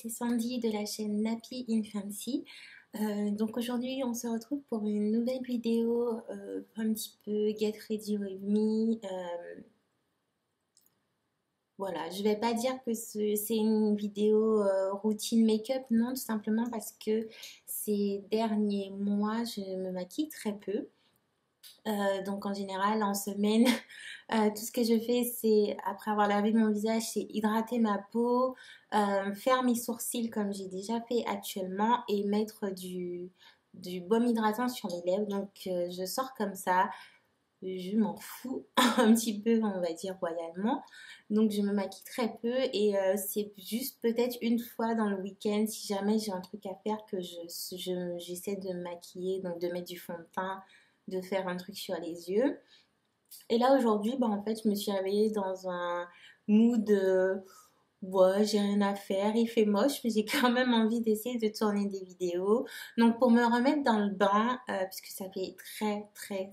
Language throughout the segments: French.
c'est Sandy de la chaîne Nappy Infancy. Donc aujourd'hui on se retrouve pour une nouvelle vidéo un petit peu Get Ready With Me. Voilà, je vais pas dire que c'est une vidéo routine make-up, non, tout simplement parce que ces derniers mois je me maquille très peu. Donc en général en semaine tout ce que je fais c'est après avoir lavé mon visage c'est hydrater ma peau, faire mes sourcils comme j'ai déjà fait actuellement et mettre du baume hydratant sur les lèvres. Donc je sors comme ça, je m'en fous un petit peu, on va dire royalement. Donc je me maquille très peu et c'est juste peut-être une fois dans le week-end si jamais j'ai un truc à faire que j'essaie de me maquiller, donc de mettre du fond de teint, de faire un truc sur les yeux. Et là aujourd'hui, en fait, je me suis réveillée dans un mood ouais, j'ai rien à faire, il fait moche, mais j'ai quand même envie d'essayer de tourner des vidéos. Donc pour me remettre dans le bain, puisque ça fait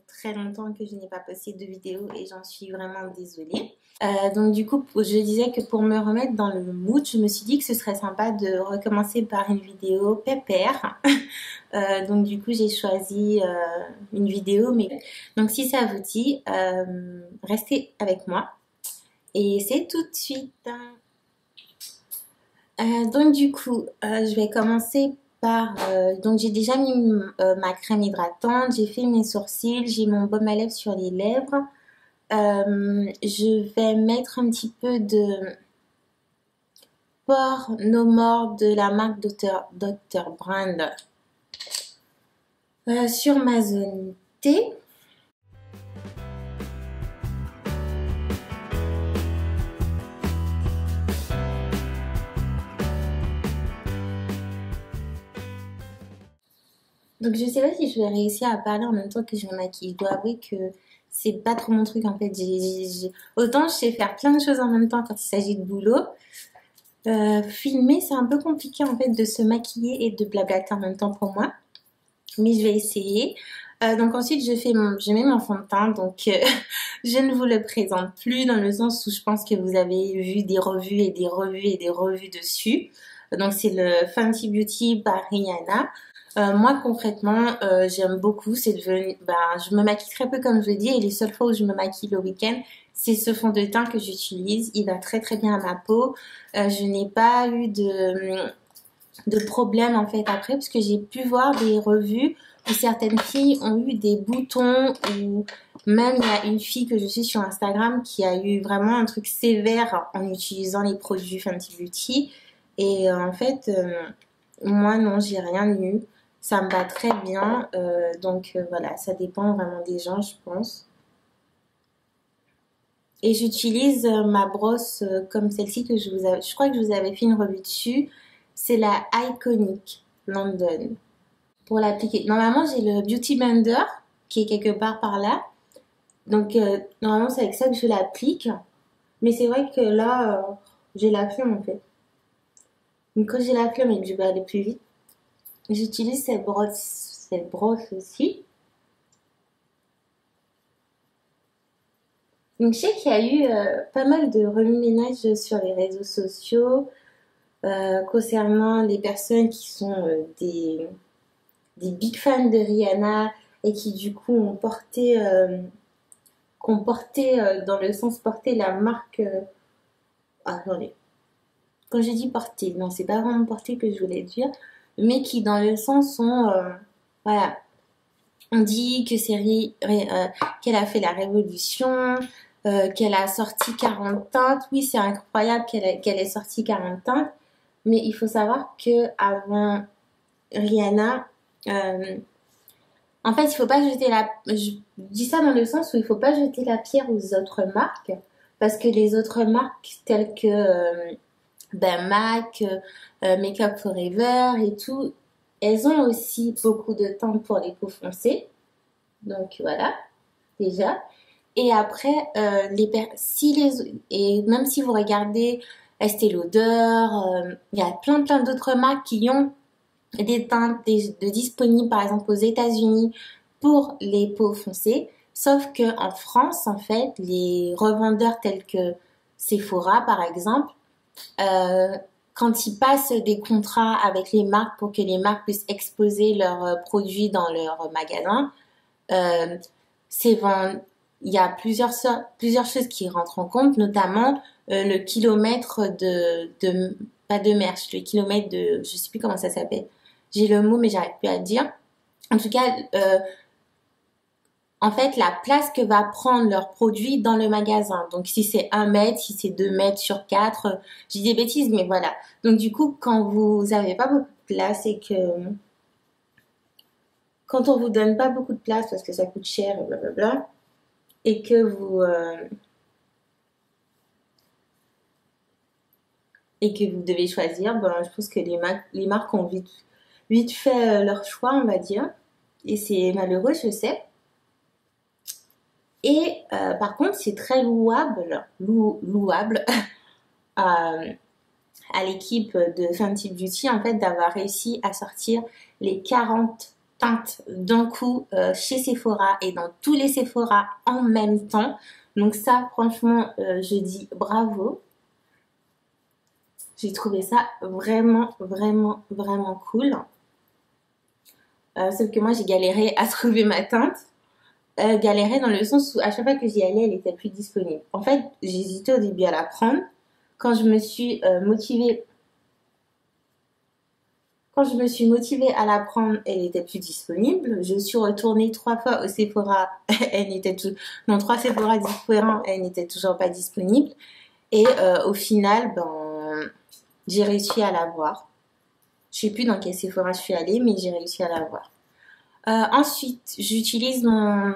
très longtemps que je n'ai pas posté de vidéo et j'en suis vraiment désolée. Donc du coup, je disais que pour me remettre dans le mood, je me suis dit que ce serait sympa de recommencer par une vidéo pépère. Donc du coup, j'ai choisi une vidéo. Donc si ça vous dit, restez avec moi. Et c'est tout de suite. Donc du coup, je vais commencer par... donc j'ai déjà mis ma crème hydratante, j'ai fait mes sourcils, j'ai mon baume à lèvres sur les lèvres. Je vais mettre un petit peu de Pore No More de la marque Dr. Brand sur ma zone T. Donc je sais pas si je vais réussir à parler en même temps que je me maquille. Je dois avouer que c'est pas trop mon truc en fait. Autant je sais faire plein de choses en même temps quand il s'agit de boulot. Filmer c'est un peu compliqué en fait de se maquiller et de blablater en même temps pour moi. Mais je vais essayer. Donc ensuite je mets mon fond de teint. Donc je ne vous le présente plus dans le sens où je pense que vous avez vu des revues et des revues et des revues dessus. Donc c'est le Fenty Beauty par Rihanna. Moi concrètement j'aime beaucoup, c'est devenu, je me maquille très peu comme je l'ai dit et les seules fois où je me maquille le week-end c'est ce fond de teint que j'utilise, il va très bien à ma peau. Je n'ai pas eu de problème en fait après parce que j'ai pu voir des revues où certaines filles ont eu des boutons ou même il y a une fille que je suis sur Instagram qui a eu vraiment un truc sévère en utilisant les produits Fenty Beauty et en fait moi non j'ai rien eu. Ça me va très bien, donc voilà, ça dépend vraiment des gens, je pense. Et j'utilise ma brosse comme celle-ci que je crois que je vous avais fait une revue dessus. C'est la Iconic London. Pour l'appliquer, normalement j'ai le Beauty Blender qui est quelque part par là. Donc normalement c'est avec ça que je l'applique. Mais c'est vrai que là, j'ai la flemme en fait. Donc quand j'ai la flemme et que je veux aller plus vite, j'utilise cette brosse aussi. Donc je sais qu'il y a eu pas mal de remue-ménage sur les réseaux sociaux concernant les personnes qui sont des big fans de Rihanna et qui du coup ont porté, dans le sens porter la marque... attendez, quand je dis porter, non c'est pas vraiment porter que je voulais dire, mais qui dans le sens sont... voilà, on dit que c'est qu'elle a fait la révolution, qu'elle a sorti 40 teintes. Oui, c'est incroyable qu'elle ait sorti 40 teintes. Mais il faut savoir que avant Rihanna, en fait, il faut pas jeter je dis ça dans le sens où il faut pas jeter la pierre aux autres marques. Parce que les autres marques telles que MAC, Make Up Forever et tout, elles ont aussi beaucoup de teintes pour les peaux foncées. Donc voilà, déjà. Et après, et même si vous regardez Estée Lauder, il y a plein d'autres marques qui ont des teintes disponibles, par exemple aux États-Unis pour les peaux foncées. Sauf que en France, en fait, les revendeurs tels que Sephora, par exemple, quand ils passent des contrats avec les marques pour que les marques puissent exposer leurs produits dans leur magasin, euh, c'est il y a plusieurs choses qui rentrent en compte, notamment le kilomètre pas de merch, le kilomètre de, je sais plus comment ça s'appelle. J'ai le mot, mais j'arrive plus à le dire. En tout cas, en fait, la place que va prendre leur produit dans le magasin. Donc, si c'est 1 mètre, si c'est 2 mètres sur 4, je dis des bêtises, mais voilà. Donc, du coup, quand vous avez pas beaucoup de place et que, quand on vous donne pas beaucoup de place parce que ça coûte cher et blablabla, et que vous devez choisir, ben, je pense que les marques ont vite fait leur choix, on va dire. Et c'est malheureux, je sais. Et par contre, c'est très louable à l'équipe de Fenty Beauty, en fait, d'avoir réussi à sortir les 40 teintes d'un coup chez Sephora et dans tous les Sephora en même temps. Donc ça, franchement, je dis bravo. J'ai trouvé ça vraiment, vraiment, vraiment cool. Sauf que moi, j'ai galéré à trouver ma teinte. Galéré dans le sens où à chaque fois que j'y allais, elle était plus disponible. En fait, j'hésitais au début à la prendre. Quand je me suis motivée à la prendre, elle était plus disponible. Je suis retournée 3 fois au Sephora, elle n'était tout, non, 3 Sephora différents, elle n'était toujours pas disponible. Et au final, ben, j'ai réussi à l'avoir. Je sais plus dans quel Sephora je suis allée, mais j'ai réussi à l'avoir. Ensuite, j'utilise mon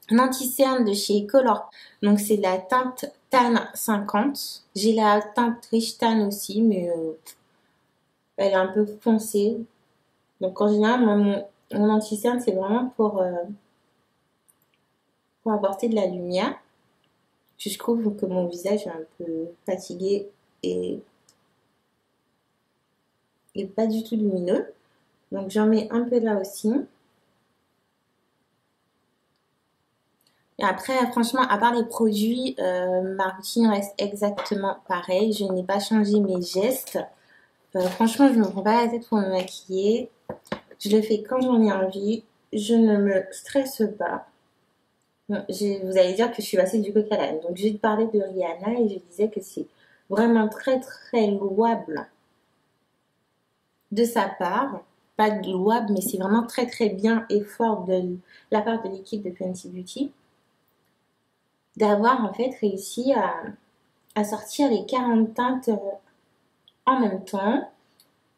anti-cerne de chez Color. Donc, c'est la teinte Tan 50. J'ai la teinte Rich Tan aussi, mais elle est un peu foncée. Donc, en général, mon anti-cerne, c'est vraiment pour apporter de la lumière. Je trouve que mon visage est un peu fatigué et pas du tout lumineux. Donc, j'en mets un peu là aussi. Et après, franchement, à part les produits, ma routine reste exactement pareille. Je n'ai pas changé mes gestes. Franchement, je ne me prends pas la tête pour me maquiller. Je le fais quand j'en ai envie. Je ne me stresse pas. Bon, vous allez dire que je suis passée du coq à l'âne. Donc, j'ai parlé de Rihanna et je disais que c'est vraiment très, très louable de sa part. Pas louable, mais c'est vraiment très, très bien et fort de la part de l'équipe de Fenty Beauty d'avoir en fait réussi à sortir les 40 teintes en même temps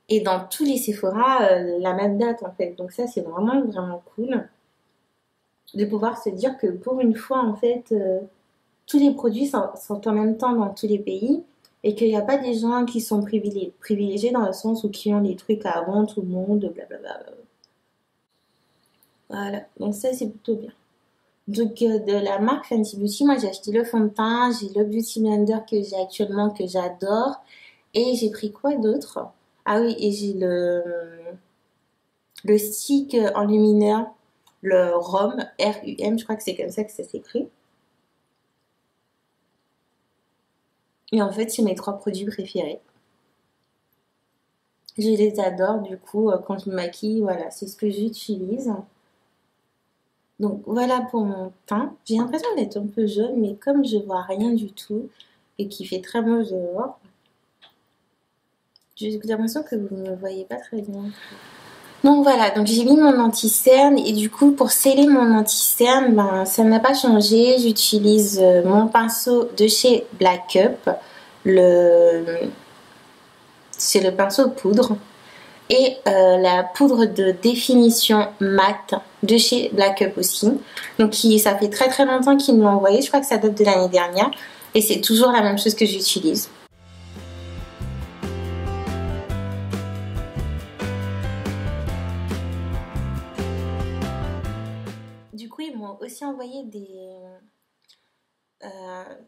et dans tous les Sephora la même date en fait. Donc ça c'est vraiment vraiment cool de pouvoir se dire que pour une fois en fait tous les produits sont en même temps dans tous les pays et qu'il n'y a pas des gens qui sont privilégiés dans le sens où qui ont les trucs avant tout le monde, blablabla. Voilà, donc ça c'est plutôt bien. Donc de la marque Fenty Beauty, moi j'ai acheté le fond de teint, j'ai le Beauty Blender que j'ai actuellement que j'adore et j'ai pris quoi d'autre? Ah oui, et j'ai le stick enlumineur, le RUM, R-U-M, je crois que c'est comme ça que ça s'écrit. Et en fait, c'est mes 3 produits préférés. Je les adore, du coup, quand je me maquille, voilà, c'est ce que j'utilise. Donc voilà pour mon teint. J'ai l'impression d'être un peu jaune, mais comme je vois rien du tout et qu'il fait très moche dehors, j'ai l'impression que vous ne me voyez pas très bien. Donc voilà, donc j'ai mis mon anti-cerne et du coup pour sceller mon anti-cerne, ben, ça n'a pas changé. J'utilise mon pinceau de chez Black Up. C'est le pinceau poudre. Et la poudre de définition mat de chez Black Up aussi. Donc ça fait très très longtemps qu'ils me l'ont envoyé. Je crois que ça date de l'année dernière. Et c'est toujours la même chose que j'utilise. Du coup, ils m'ont aussi envoyé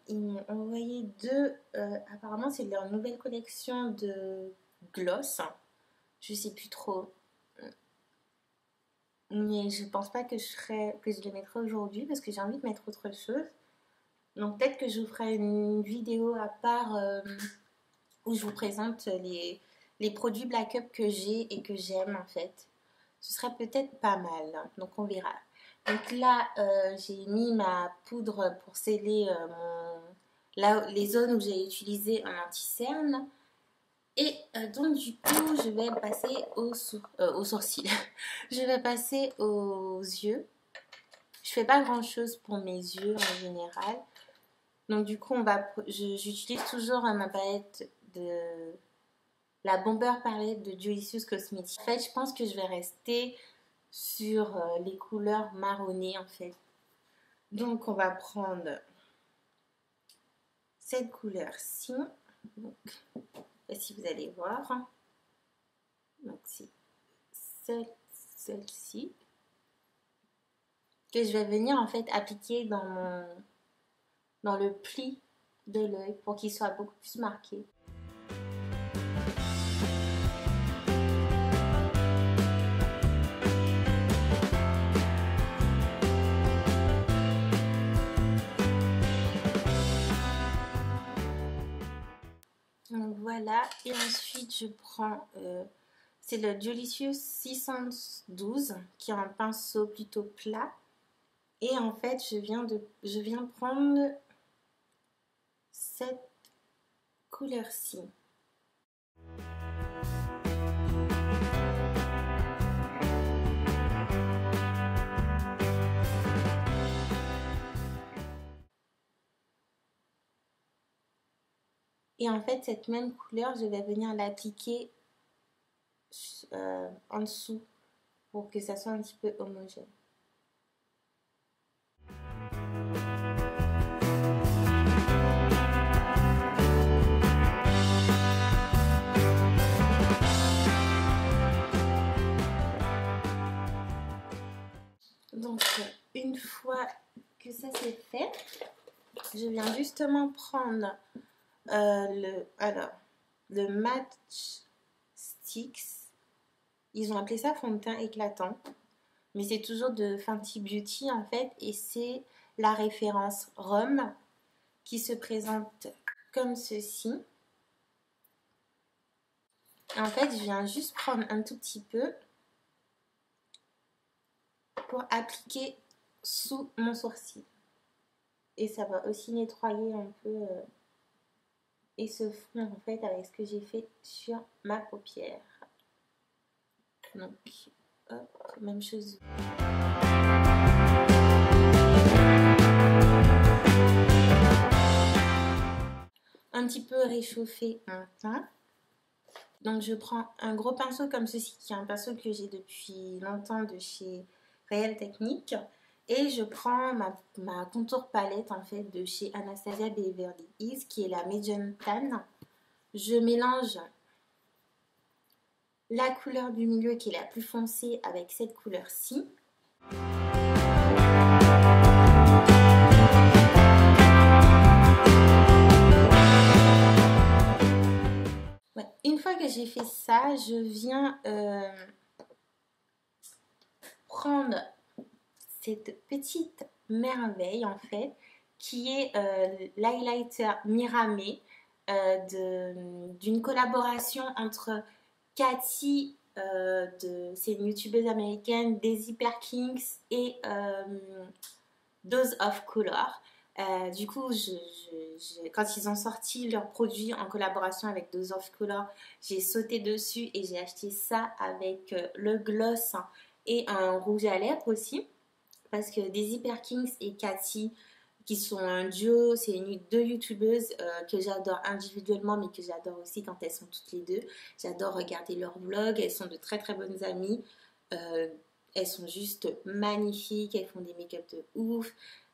ils m'ont envoyé apparemment, c'est leur nouvelle collection de gloss. Je sais plus trop. Mais je pense pas que je les mettrai aujourd'hui parce que j'ai envie de mettre autre chose. Donc peut-être que je vous ferai une vidéo à part où je vous présente les produits Black Up que j'ai et que j'aime en fait. Ce serait peut-être pas mal, hein. Donc on verra. Donc là, j'ai mis ma poudre pour sceller les zones où j'ai utilisé un anti-cerne. Et donc du coup, je vais passer aux sourcils. Je vais passer aux yeux. Je fais pas grand chose pour mes yeux en général. Donc du coup, j'utilise toujours ma palette de la Bomber Palette de Delicious Cosmetics. En fait, je pense que je vais rester sur les couleurs marronnées en fait. Donc on va prendre cette couleur-ci. Donc, si vous allez voir. Donc c'est celle-ci que je vais venir en fait appliquer dans le pli de l'œil pour qu'il soit beaucoup plus marqué. Donc voilà, et ensuite je prends, c'est le Delicious 612 qui est un pinceau plutôt plat. Et en fait, je viens prendre cette couleur-ci. Et en fait, cette même couleur, je vais venir l'appliquer en dessous pour que ça soit un petit peu homogène. Donc, une fois que ça c'est fait, je viens justement prendre le Match Sticks. Ils ont appelé ça fond de teint éclatant, mais c'est toujours de Fenty Beauty en fait, et c'est la référence Rhum qui se présente comme ceci. En fait, je viens juste prendre un tout petit peu pour appliquer sous mon sourcil. Et ça va aussi nettoyer un peu et se fond en fait avec ce que j'ai fait sur ma paupière. Donc, hop, même chose. Un petit peu réchauffé maintenant. Donc, je prends un gros pinceau comme ceci, qui est un pinceau que j'ai depuis longtemps de chez Real Technique. Et je prends ma contour palette en fait de chez Anastasia Beverly Hills, qui est la Medium Tan. Je mélange la couleur du milieu qui est la plus foncée avec cette couleur-ci. Ouais. Une fois que j'ai fait ça, je viens prendre cette petite merveille en fait qui est l'highlighter Miramé d'une collaboration entre Cathy, c'est une youtubeuse américaine, Daisy Perkins et Dose of Color. Du coup, quand ils ont sorti leurs produits en collaboration avec Dose of Color, j'ai sauté dessus et j'ai acheté ça avec le gloss et un rouge à lèvres aussi. Parce que Daisy Perkins et Cathy, qui sont un duo, c'est deux youtubeuses que j'adore individuellement, mais que j'adore aussi quand elles sont toutes les deux. J'adore regarder leurs vlogs, elles sont de très très bonnes amies. Elles sont juste magnifiques, elles font des make-up de ouf.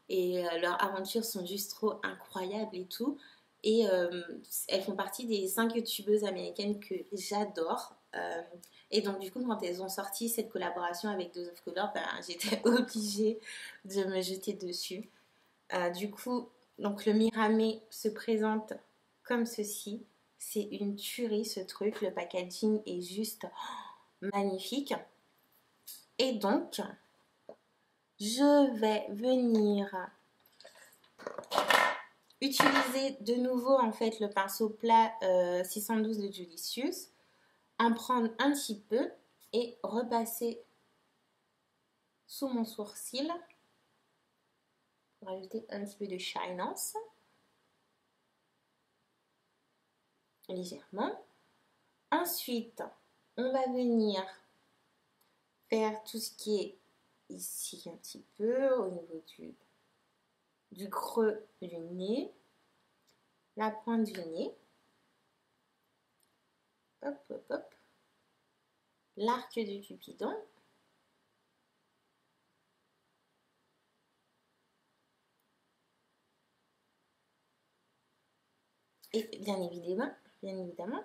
Et leurs aventures sont juste trop incroyables et tout. Et elles font partie des 5 youtubeuses américaines que j'adore. Et donc du coup quand elles ont sorti cette collaboration avec Dose of Color, j'étais obligée de me jeter dessus. Du coup donc le Miramé se présente comme ceci. C'est une tuerie ce truc, le packaging est juste magnifique. Et donc je vais venir Utilisez de nouveau en fait le pinceau plat 612 de Judicious, en prendre un petit peu et repasser sous mon sourcil pour ajouter un petit peu de shinance légèrement. Ensuite, on va venir faire tout ce qui est ici un petit peu au niveau du creux du nez, la pointe du nez, hop hop hop, l'arc du Cupidon. Et bien évidemment,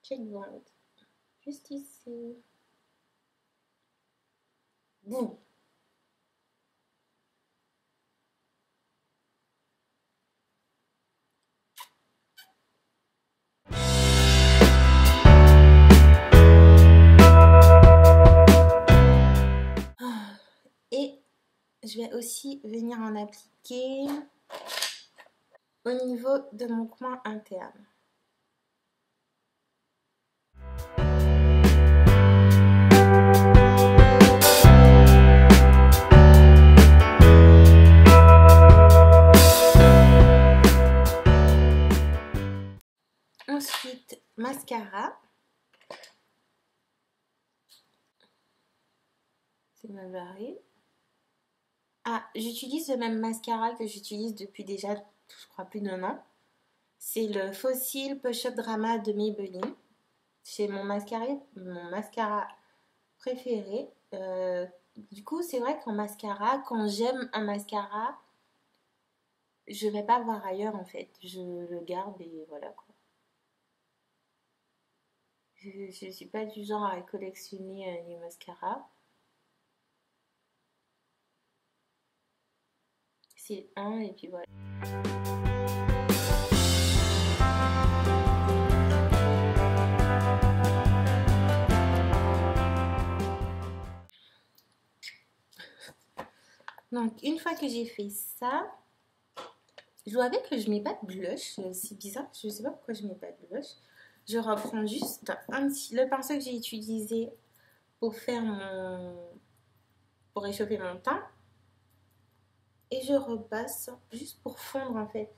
checkboard, juste ici. Boum. Et je vais aussi venir en appliquer au niveau de mon coin interne. Ensuite, mascara. C'est ma barrée. Ah, j'utilise le même mascara que j'utilise depuis déjà, je crois, plus d'un an. C'est le Fossil Push-Up Drama de Maybelline. C'est mon mascara préféré. Du coup, c'est vrai qu'en mascara, quand j'aime un mascara, je vais pas voir ailleurs en fait. Je le garde et voilà quoi. Je suis pas du genre à collectionner les mascaras. C'est un et puis voilà. Donc, une fois que j'ai fait ça, je dois avouer que je mets pas de blush. C'est bizarre, je sais pas pourquoi je mets pas de blush. Je reprends juste le pinceau que j'ai utilisé pour pour réchauffer mon teint. Et je repasse juste pour fondre en fait.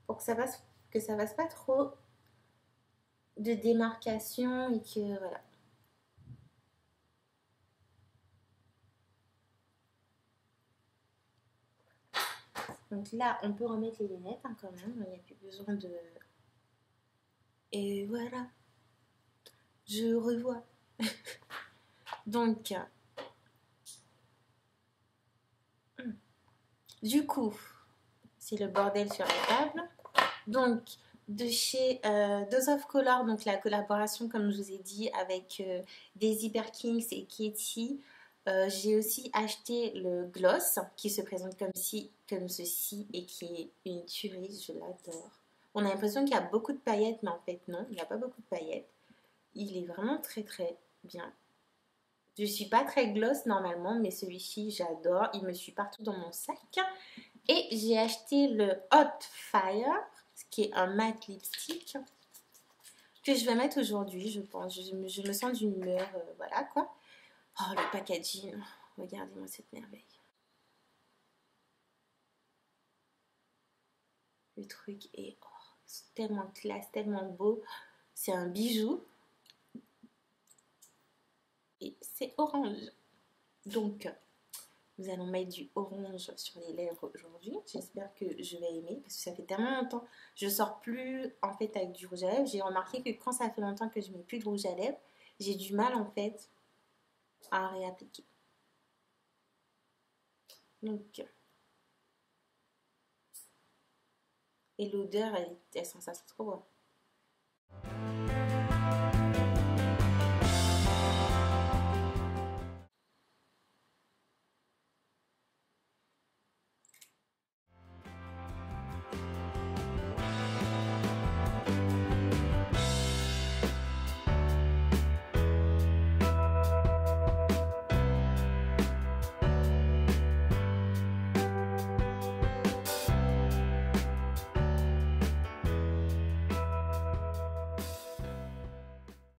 Pour que ça fasse pas trop de démarcation et que voilà. Donc là, on peut remettre les lunettes hein, quand même. Il n'y a plus besoin de... Et voilà. Je revois. Donc, du coup, c'est le bordel sur la table. Donc, de chez Dose of Color, donc la collaboration, comme je vous ai dit, avec Daisy Perkins et Katie, j'ai aussi acheté le gloss qui se présente comme ceci et qui est une tuerie, je l'adore. On a l'impression qu'il y a beaucoup de paillettes, mais en fait non, il n'y a pas beaucoup de paillettes. Il est vraiment très très bien. Je suis pas très gloss normalement, mais celui-ci j'adore. Il me suit partout dans mon sac. Et j'ai acheté le Hot Fire, qui est un matte lipstick que je vais mettre aujourd'hui, je pense. Je me sens d'une humeur, voilà quoi. Oh, le packaging, regardez-moi cette merveille. Le truc est tellement classe, tellement beau. C'est un bijou. Et c'est orange. Donc, nous allons mettre du orange sur les lèvres aujourd'hui. J'espère que je vais aimer parce que ça fait tellement longtemps. Je sors plus en fait avec du rouge à lèvres. J'ai remarqué que quand ça fait longtemps que je mets plus de rouge à lèvres, j'ai du mal en fait à réappliquer. Donc, et l'odeur, elle sent ça trop bon.